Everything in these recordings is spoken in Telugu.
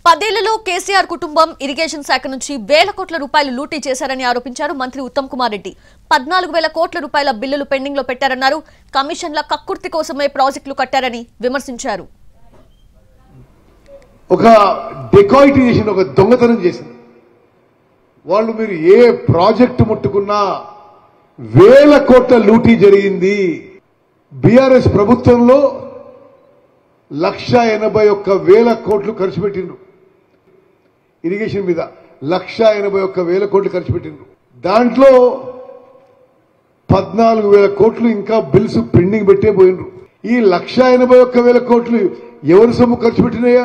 10 ఏళ్లలో కేసీఆర్ కుటుంబం ఇరిగేషన్ శాఖ నుంచి వేల కోట్ల రూపాయలు లూటీ చేశారని ఆరోపించారు మంత్రి ఉత్తమ్ కుమార్ రెడ్డి. 14,000 కోట్ల రూపాయల బిల్లులు పెండింగ్ లో పెట్టారన్నారు. కమిషన్ల కక్కుర్తి కోసమే ప్రాజెక్టులు కట్టారని విమర్శించారు. ఒక డెకాయిటీ చేసిన ఒక దొంగతనం చేసింది వాళ్ళు. మీరు ఏ ప్రాజెక్టు ముట్టుకున్నా వేల కోట్ల లూటీ జరిగింది. బీఆర్ఎస్ ప్రభుత్వంలో 1,81,000 కోట్లు ఖర్చు పెట్టిండ్రు. ఇరిగేషన్ మీద 1,81,000 కోట్లు ఖర్చు పెట్టిండ్రు. దాంట్లో 14,000 కోట్లు ఇంకా బిల్స్ పెండింగ్ పెట్టే పోయినరు. ఈ 1,81,000 కోట్లు ఎవరి సొమ్ము ఖర్చు పెట్టినాయా?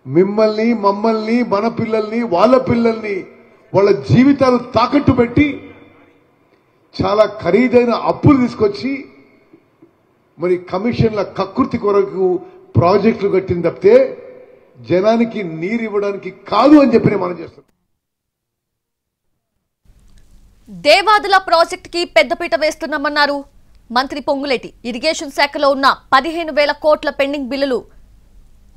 మిమ్మల్ని, మమ్మల్ని, మన పిల్లల్ని, వాళ్ళ పిల్లల్ని, వాళ్ళ జీవితాలు తాకట్టు పెట్టి చాలా ఖరీదైన అప్పులు తీసుకొచ్చి మరి కమిషన్ల కక్కుర్తి కొరకు ప్రాజెక్టులు కట్టింది తప్పితే జనానికి నీరు ఇవ్వడానికి కాదు అని చెప్పి మనం చేస్తాం. దేవాదుల ప్రాజెక్టుకి పెద్దపీట వేస్తున్నామన్నారు మంత్రి పొంగులేటి. ఇరిగేషన్ శాఖలో ఉన్న 15,000 కోట్ల పెండింగ్ బిల్లులు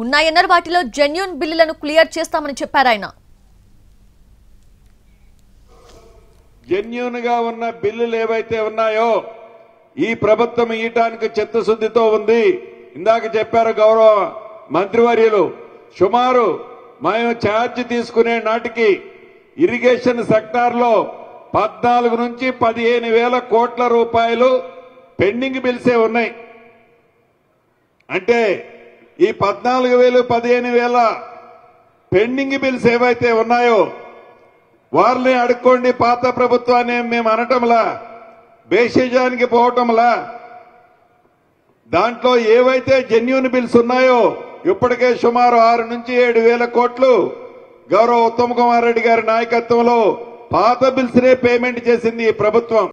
ఉన్నాయన్నారు. వాటిలో జెన్యూన్ బిల్లులను క్లియర్ చేస్తామని చెప్పారు ఆయన. జెన్యూన్ గా ఉన్న బిల్లులు ఏవైతే ఉన్నాయో ఈ ప్రభుత్వం ఇయటానికి చిత్తశుద్ధితో ఉంది. ఇందాక చెప్పారు గౌరవ మంత్రివర్యులు, సుమారు మేము ఛార్జ్ తీసుకునే నాటికి ఇరిగేషన్ సెక్టార్ లో 14 నుంచి 15,000 కోట్ల రూపాయలు పెండింగ్ బిల్సే ఉన్నాయి. అంటే ఈ 14,000, 15,000 పెండింగ్ బిల్స్ ఏవైతే ఉన్నాయో వారిని అడుక్కోండి. పాత ప్రభుత్వాన్ని మేము అనటంలా, బేషజానికి పోవటంలా, దాంట్లో ఏవైతే జెన్యూన్ బిల్స్ ఉన్నాయో ఇప్పటికే సుమారు 6 నుంచి 7,000 కోట్లు గౌరవ ఉత్తమ్ కుమార్ రెడ్డి గారి నాయకత్వంలో పాత బిల్స్ నే పేమెంట్ చేసింది ఈ ప్రభుత్వం.